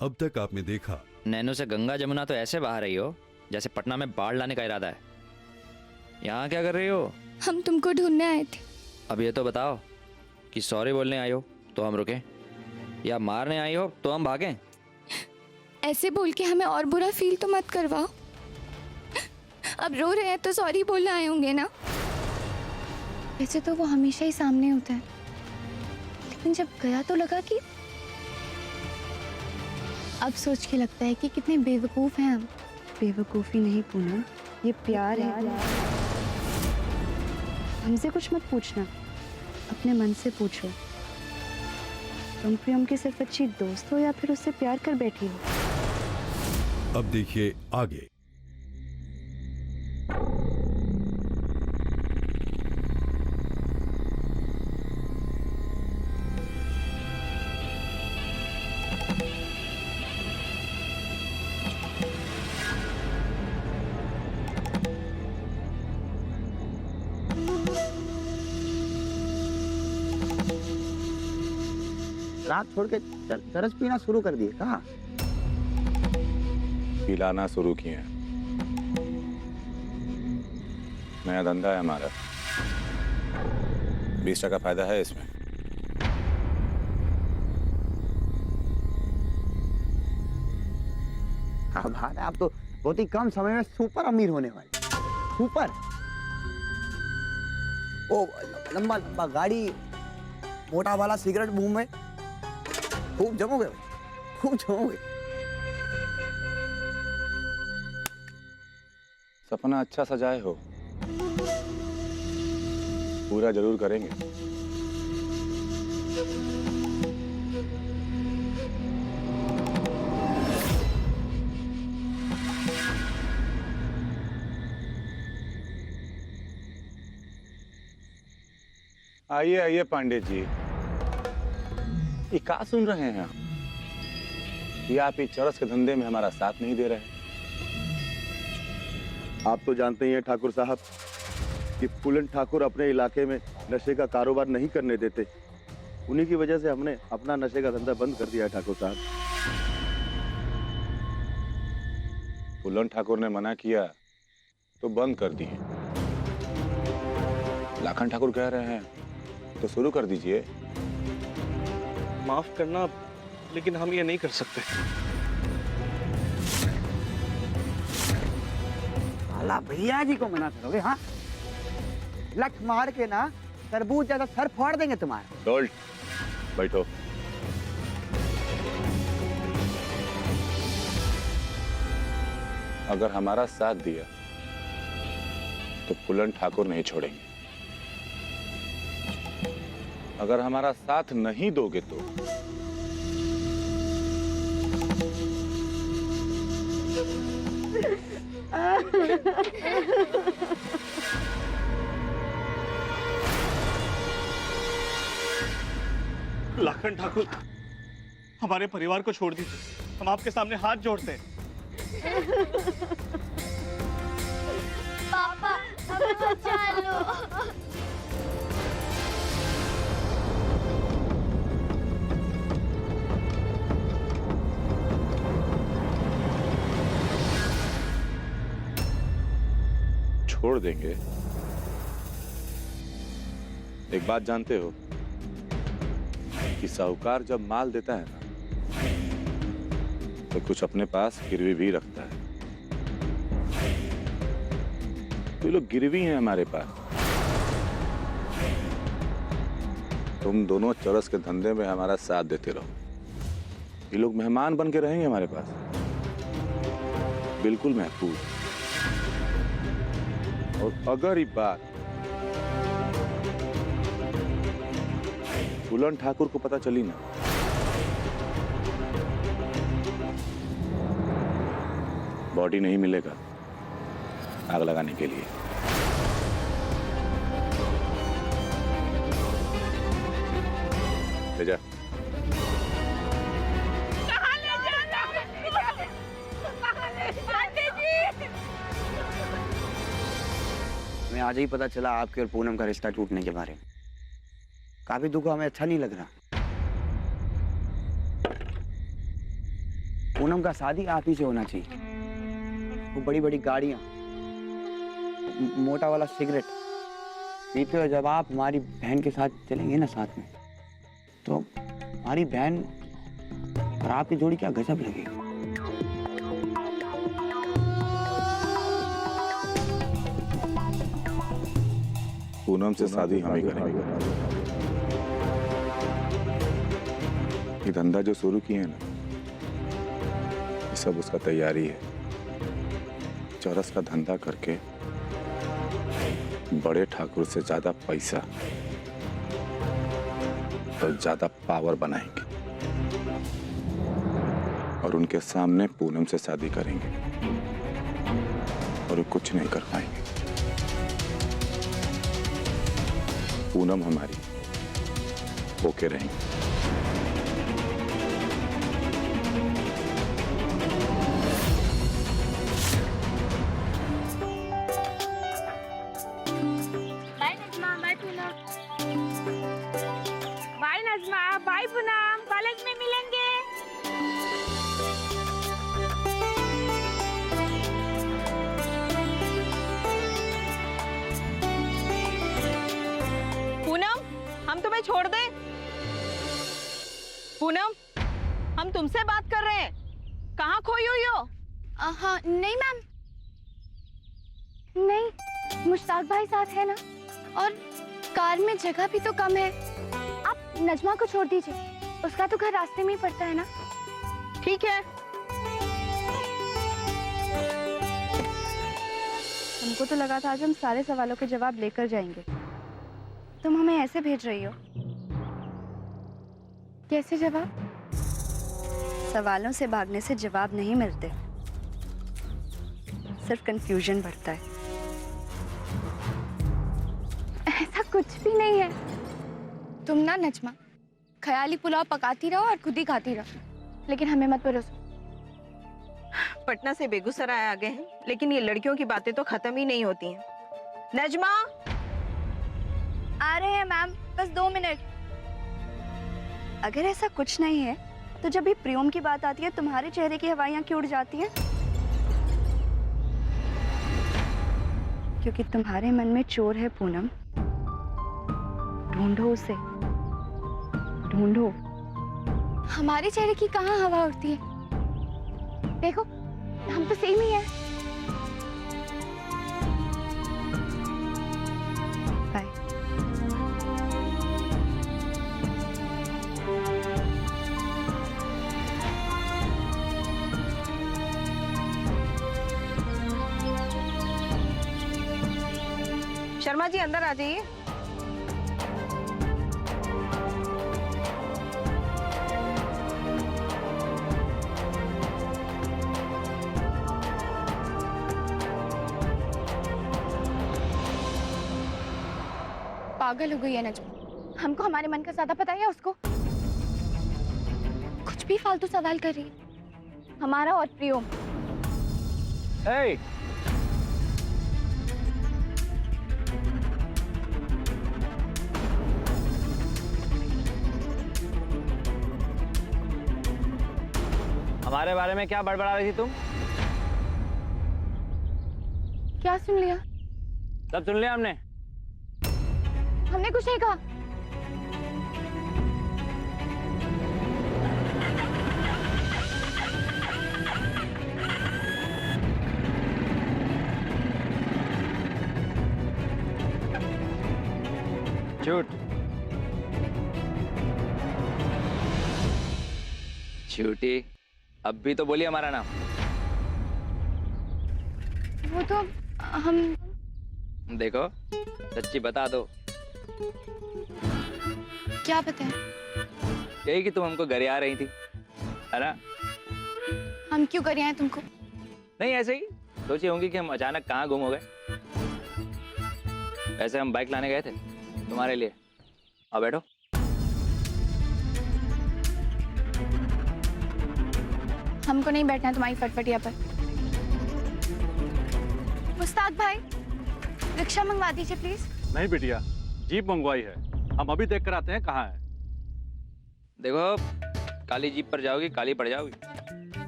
अब तक आपने देखा। नैनो से गंगा जमुना तो ऐसे बहा रही हो जैसे पटना में बाढ़ लाने का इरादा है। यहाँ क्या कर रही हो? हम तुमको ढूंढने आए थे। अब ये तो बताओ कि सॉरी बोलने आई हो तो हम रुकें, या मारने आई हो तो हम भागें? ऐसे बोल के हमें और बुरा फील तो मत करवाओ। अब रो रहे हैं तो सॉरी बोलने आए होंगे ना। वैसे तो वो हमेशा ही सामने होता है, लेकिन जब गया तो लगा कि अब सोच के लगता है कि कितने बेवकूफ हैं हम। बेवकूफ़ी नहीं पूनम, ये प्यार है। हमसे कुछ मत पूछना, अपने मन से पूछो। तुम प्रियम की सिर्फ अच्छी दोस्त हो या फिर उससे प्यार कर बैठी हो? अब देखिए आगे। रात छोड़ के चरस पीना शुरू कर दिए। कहाँ पिलाना शुरू किए हैं। नया धंधा है हमारा, 20% फायदा है इसमें। हाँ बात है, आप तो बहुत ही कम समय में सुपर अमीर होने वाले। सुपर। ओ लंबा लंबा गाड़ी, मोटा वाला सिगरेट मुंह में, खूब जमोगे, खूब जमोगे। सपना अच्छा सजाए हो, पूरा जरूर करेंगे। आइए आइए पांडे जी, ये क्या सुन रहे हैं आप? ये आप इस चरस के धंधे में हमारा साथ नहीं दे रहे। आप तो जानते ही हैं ठाकुर साहब कि फूलन ठाकुर अपने इलाके में नशे का कारोबार नहीं करने देते। उन्हीं की वजह से हमने अपना नशे का धंधा बंद कर दिया है ठाकुर साहब। फूलन ठाकुर ने मना किया तो बंद कर दिए। लाखन ठाकुर कह रहे हैं तो शुरू कर दीजिए। माफ करना, लेकिन हम ये नहीं कर सकते। साला भैया जी को मना करोगे? हाँ, लठ मार के ना तरबूज ज्यादा सर फोड़ देंगे तुम्हारा। डोल्ट, बैठो। अगर हमारा साथ दिया तो फूलन ठाकुर नहीं छोड़ेंगे। अगर हमारा साथ नहीं दोगे तो लाखन ठाकुर, हमारे परिवार को छोड़ दीजिए, हम आपके सामने हाथ जोड़ते हैं। पापा, हमें बचा लो। छोड़ देंगे? एक बात जानते हो कि साहूकार जब माल देता है ना तो कुछ अपने पास गिरवी भी रखता है। तो ये लोग गिरवी हैं हमारे पास। तुम दोनों चरस के धंधे में हमारा साथ देते रहो, ये लोग मेहमान बन के रहेंगे हमारे पास, बिल्कुल महफूज। और अगर ये बात फूलन ठाकुर को पता चली ना, बॉडी नहीं मिलेगा आग लगाने के लिए। ले जा। हमें आज ही पता चला आपके और पूनम का रिश्ता टूटने के बारे में। काफी दुख, हमें अच्छा नहीं लग रहा। पूनम का शादी आप ही से होना चाहिए। वो बड़ी बड़ी गाड़ियाँ, मोटा वाला सिगरेट पीते हुए जब आप हमारी बहन के साथ चलेंगे ना साथ में, तो हमारी बहन और आपकी जोड़ी क्या गजब लगेगी। पूनम से शादी हम ही करेंगे। ये धंधा जो शुरू किए हैं ना, ये सब उसका तैयारी है। चरस का धंधा करके बड़े ठाकुर से ज्यादा पैसा और ज्यादा पावर बनाएंगे और उनके सामने पूनम से शादी करेंगे और वो कुछ नहीं कर पाएंगे। पूनम हमारी होके रहेंगी। Bye Najma, bye Poonam, college में मिलेंगे। पूनम, हम तुम्हें छोड़ दें? पूनम, हम तुमसे बात कर रहे हैं। कहाँ खोई हुई हो? हाँ नहीं मैम, नहीं, मुश्ताक भाई साथ है ना, और कार में जगह भी तो कम है। आप नजमा को छोड़ दीजिए, उसका तो घर रास्ते में ही पड़ता है ना। ठीक है। हमको तो लगा था आज हम सारे सवालों के जवाब लेकर जाएंगे, तुम हमें ऐसे भेज रही हो। कैसे जवाब? सवालों से भागने से जवाब नहीं मिलते, सिर्फ कंफ्यूजन बढ़ता है। ऐसा कुछ भी नहीं है। तुम ना नजमा ख्याली पुलाव पकाती रहो और खुद ही खाती रहो, लेकिन हमें मत परोसो। पटना से बेगूसराय आ गए हैं, लेकिन ये लड़कियों की बातें तो खत्म ही नहीं होती हैं। नजमा, आ रहे हैं मैम, बस 2 मिनट। अगर ऐसा कुछ नहीं है तो जब भी प्रियम की बात आती है तुम्हारे चेहरे की हवाइयां क्यों उड़ जाती हैं? क्योंकि तुम्हारे मन में चोर है पूनम, ढूंढो उसे, ढूंढो। हमारे चेहरे की कहाँ हवा उड़ती है? देखो हम तो सेम ही है। बाय। शर्मा जी अंदर आ जाइए। पागल हो गई है नजमा, हमको हमारे मन का ज्यादा पता है उसको। कुछ भी फालतू सवाल कर रही है। हमारा और प्रियम। Hey! हमारे बारे में क्या बड़बड़ा रही थी तुम? क्या सुन लिया? सब सुन लिया हमने। हमने कुछ नहीं कहा। झूठ, झूठी। अब भी तो बोलिए हमारा नाम। वो तो हम। देखो, सच्ची बता दो। क्या पता है? यही कि तुम हमको घर आ रही थी, है ना? हम क्यों कर आए तुमको? नहीं, ऐसे ही सोची होंगी कि हम अचानक कहाँ गुम हो गए। वैसे हम बाइक लाने गए थे तुम्हारे लिए। आओ बैठो। हमको नहीं बैठना तुम्हारी फटफटिया पर। मुस्ताक भाई, रिक्शा मंगवा दीजिए प्लीज। नहीं बिटिया, जीप मंगवाई है, हम अभी देख कर आते हैं कहाँ है। देखो, काली जीप पर जाओगी काली पड़ जाओगी।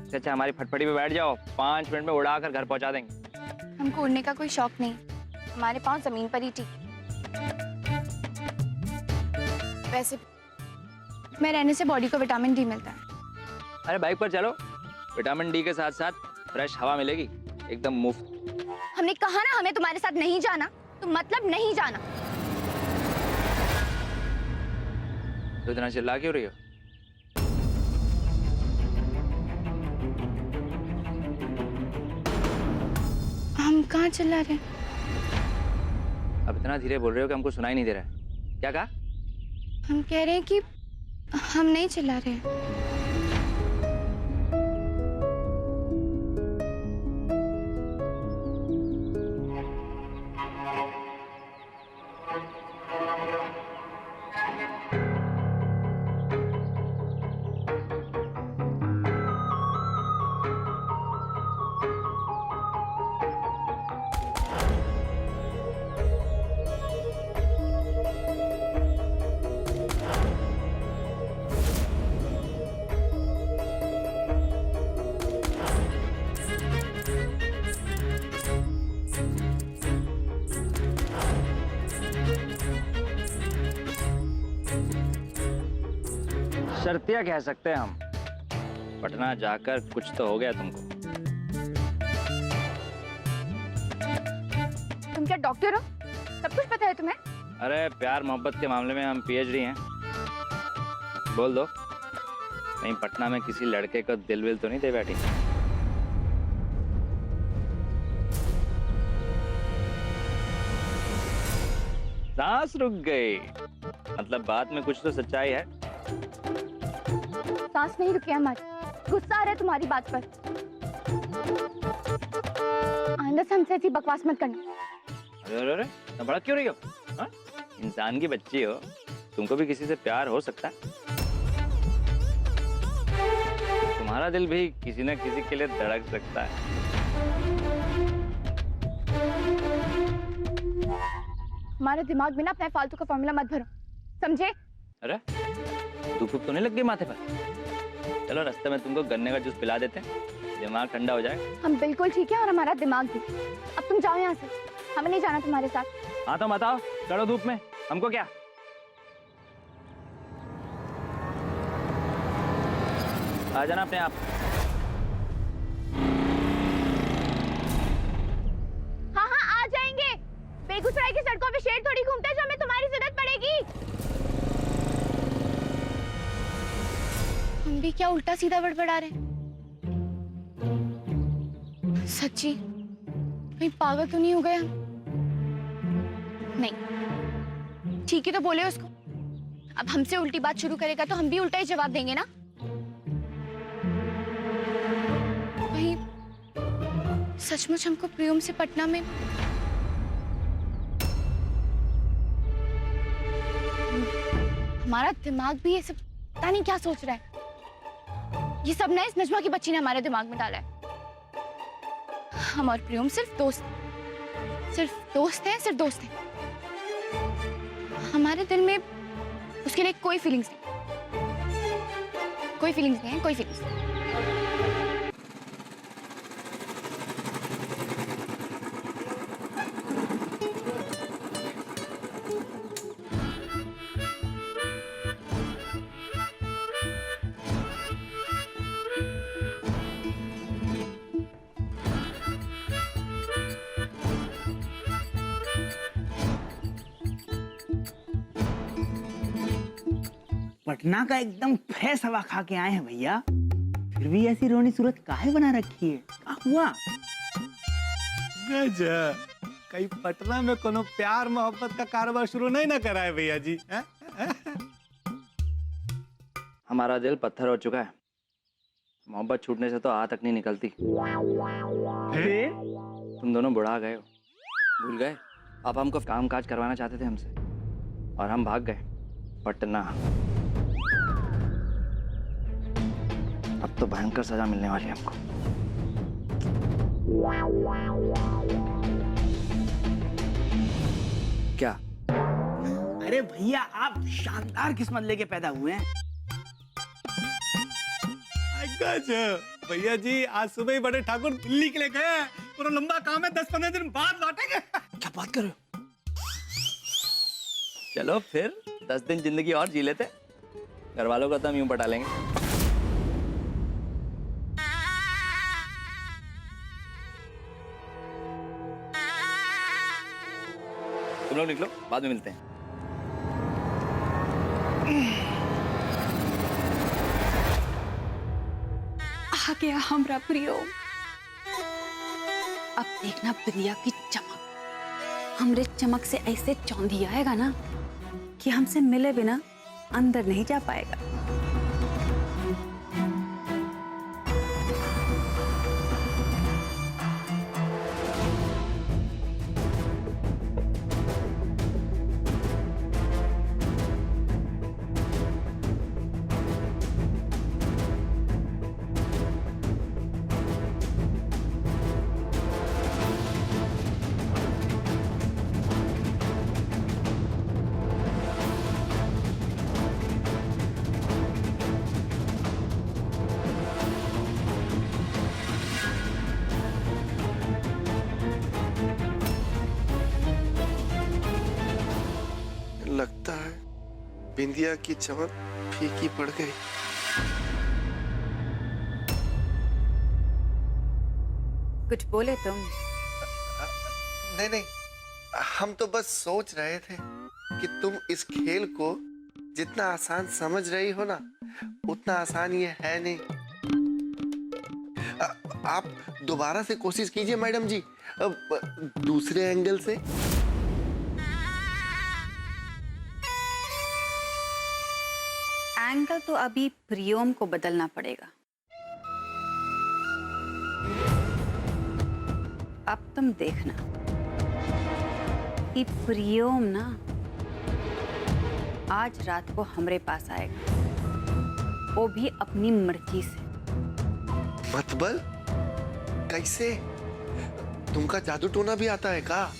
इससे अच्छा हमारी फटफटी पे बैठ जाओ, 5 मिनट में उड़ा कर घर पहुंचा देंगे। हमको उड़ने का कोई शौक नहीं, हमारे पाँव जमीन पर ही ठीक। वैसे मैं रहने से बॉडी को विटामिन डी मिलता है। अरे बाइक पर चलो, विटामिन डी के साथ साथ फ्रेश हवा मिलेगी, एकदम मुफ्त। हमने कहा ना हमें तुम्हारे साथ नहीं जाना, तो मतलब नहीं जाना। तो इतना चिल्ला क्यों रही हो? हम कहाँ चिल्ला रहे हैं? अब इतना धीरे बोल रहे हो कि हमको सुनाई नहीं दे रहा है। क्या कहा? हम कह रहे हैं कि हम नहीं चिल्ला रहे हैं। शर्तिया कह सकते हैं हम। पटना जाकर कुछ तो हो गया तुमको। तुम क्या डॉक्टर हो? सब कुछ पता है तुम्हें? अरे प्यार मोहब्बत के मामले में हम पीएचडी हैं। बोल दो, कहीं पटना में किसी लड़के को दिल विल तो नहीं दे बैठी? सांस रुक गई, मतलब बात में कुछ तो सच्चाई है। सांस नहीं रुकी हमारी, गुस्सा आ रहा है तुम्हारी बात पर। आइंदा से हमसे ऐसी बकवास मत करना। अरे अरे तो भड़क क्यों रही हो? हाँ? इंसान की बच्ची हो, तुमको भी किसी से प्यार हो सकता है। तुम्हारा दिल भी किसी न किसी के लिए धड़क सकता है। हमारे दिमाग में ना अपना फालतू का फॉर्मूला मत भरो, समझे? अरे धूप तो नहीं लग गई माथे पर? चलो रास्ते में तुमको गन्ने का जूस पिला देते हैं, दिमाग ठंडा हो जाएगा। हम बिल्कुल ठीक है और हमारा दिमाग भी। अब तुम जाओ यहाँ से, हमें नहीं जाना तुम्हारे साथ। हाँ तो बताओ, चलो धूप में, हमको क्या? आ जाना अपने आप। हाँ हाँ आ जाएंगे। बेगूसराय की सड़कों पे शेर थोड़ी घूमते हैं जो हमें तुम्हारी जरूरत पड़ेगी। हम भी क्या उल्टा सीधा बड़बड़ा रहे हैं? सच्ची कहीं पागल तो नहीं हो गया? नहीं, ठीक ही तो बोले उसको। अब हमसे उल्टी बात शुरू करेगा तो हम भी उल्टा ही जवाब देंगे ना। कहीं सचमुच हमको प्रियम से पटना में हमारा दिमाग भी ये सब पता नहीं क्या सोच रहा है। ये सब ना इस नजमा की बच्ची ने हमारे दिमाग में डाला है। हम और प्रियम सिर्फ दोस्त हैं, सिर्फ दोस्त हैं। हमारे दिल में उसके लिए कोई फीलिंग्स नहीं, कोई फीलिंग्स नहीं है, कोई फीलिंग्स नहीं। पटना का एकदम फ्रेश हवा खा के आए हैं भैया, फिर भी ऐसी रोनी सूरत काहे बना रखी है? क्या हुआ? गजब, कहीं पटना में कोनो प्यार मोहब्बत का कारोबार शुरू नहीं ना करा है भैया जी? हमारा दिल पत्थर हो चुका है, मोहब्बत छूटने से तो आ तक नहीं निकलती। तुम दोनों बुढ़ा गए हो, भूल गए? अब हमको काम काज करवाना चाहते थे हमसे और हम भाग गए पटना। अब तो भयंकर सजा मिलने वाली है हमको। क्या? अरे भैया आप शानदार किस्मत लेके पैदा हुए हैं। गजब, भैया जी आज सुबह ही बड़े ठाकुर दिल्ली के लिए गए हैं। पूरा लंबा काम है, 10-15 दिन बाद लौटेंगे। क्या बात कर रहे हो? चलो फिर 10 दिन जिंदगी और जी लेते, घर वालों का तो हम यूं पटा लेंगे। तुम लोग निकलो, बाद में मिलते हैं। आ गया हमरा प्रियो। अब देखना प्रिया की चमक, हमरे चमक से ऐसे चौंधी आएगा ना कि हमसे मिले बिना अंदर नहीं जा पाएगा। लगता है बिंदिया की चमक फीकी पड़ गई। कुछ बोले तुम? नहीं नहीं, हम तो बस सोच रहे थे कि तुम इस खेल को जितना आसान समझ रही हो ना, उतना आसान ये है नहीं। आप दोबारा से कोशिश कीजिए मैडम जी, दूसरे एंगल से। एंगल तो अभी प्रियोम को बदलना पड़ेगा। अब तुम देखना कि प्रियोम ना आज रात को हमरे पास आएगा, वो भी अपनी मर्जी से। मतबल कैसे? तुमका जादू टोना भी आता है का?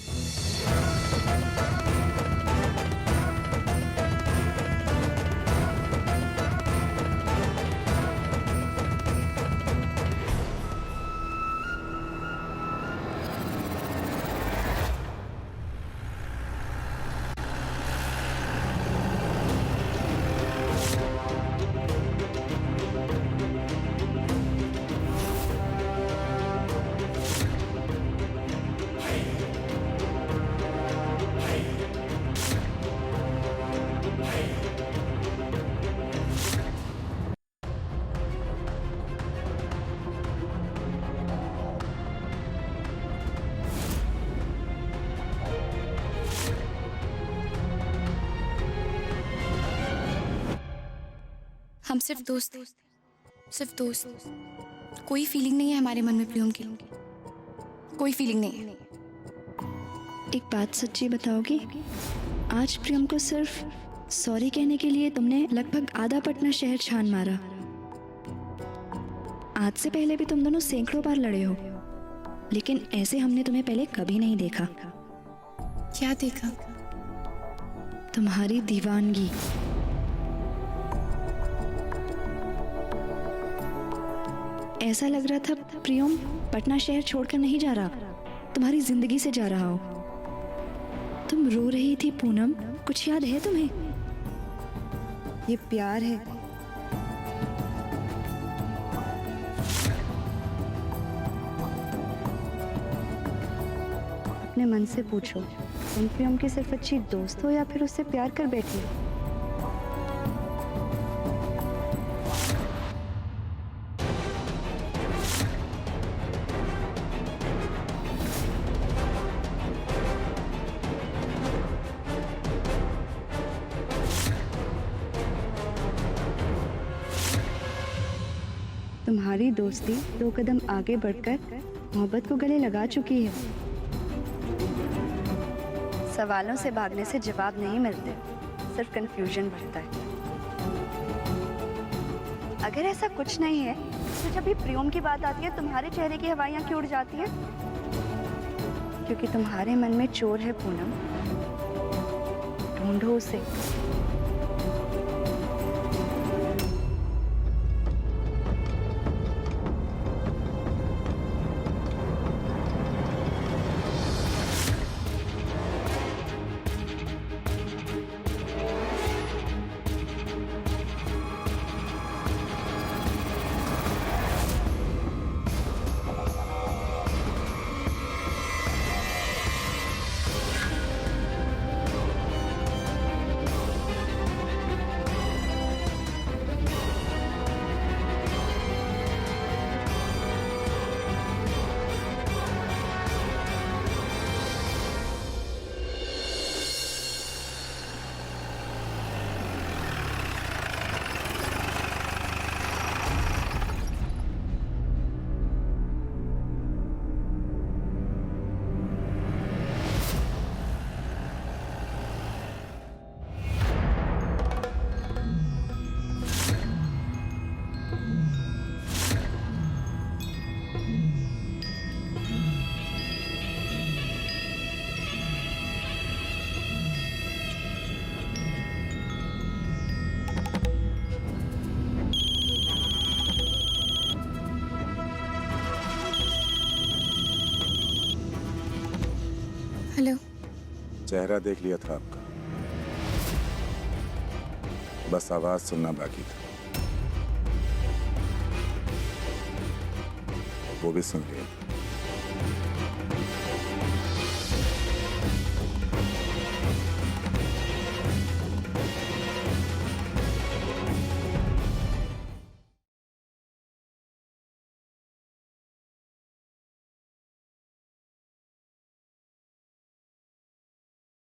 हम सिर्फ दोस्त, सिर्फ दोस्त। कोई फीलिंग नहीं है हमारे मन में प्रियम की, कोई फीलिंग नहीं है। एक बात सच्ची बताओगी? आज प्रियम को सिर्फ सॉरी कहने के लिए तुमने लगभग आधा पटना शहर छान मारा। आज से पहले भी तुम दोनों सैकड़ों बार लड़े हो, लेकिन ऐसे हमने तुम्हें पहले कभी नहीं देखा। क्या देखा? तुम्हारी दीवानगी। ऐसा लग रहा था प्रियम पटना शहर छोड़कर नहीं जा रहा, तुम्हारी जिंदगी से जा रहा हो। तुम रो रही थी पूनम, कुछ याद है तुम्हें? ये प्यार है। अपने मन से पूछो, तुम प्रियम की सिर्फ अच्छी दोस्त हो या फिर उससे प्यार कर बैठी हो? तुम्हारी दोस्ती 2 कदम आगे बढ़कर मोहब्बत को गले लगा चुकी है। सवालों से भागने से जवाब नहीं मिलते, सिर्फ कंफ्यूजन बढ़ता है। अगर ऐसा कुछ नहीं है तो जब भी प्रियम की बात आती है तुम्हारे चेहरे की हवाइयां क्यों उड़ जाती हैं? क्योंकि तुम्हारे मन में चोर है पूनम, ढूंढो उसे। चेहरा देख लिया था आपका, बस आवाज सुनना बाकी था, वो भी सुन लिया।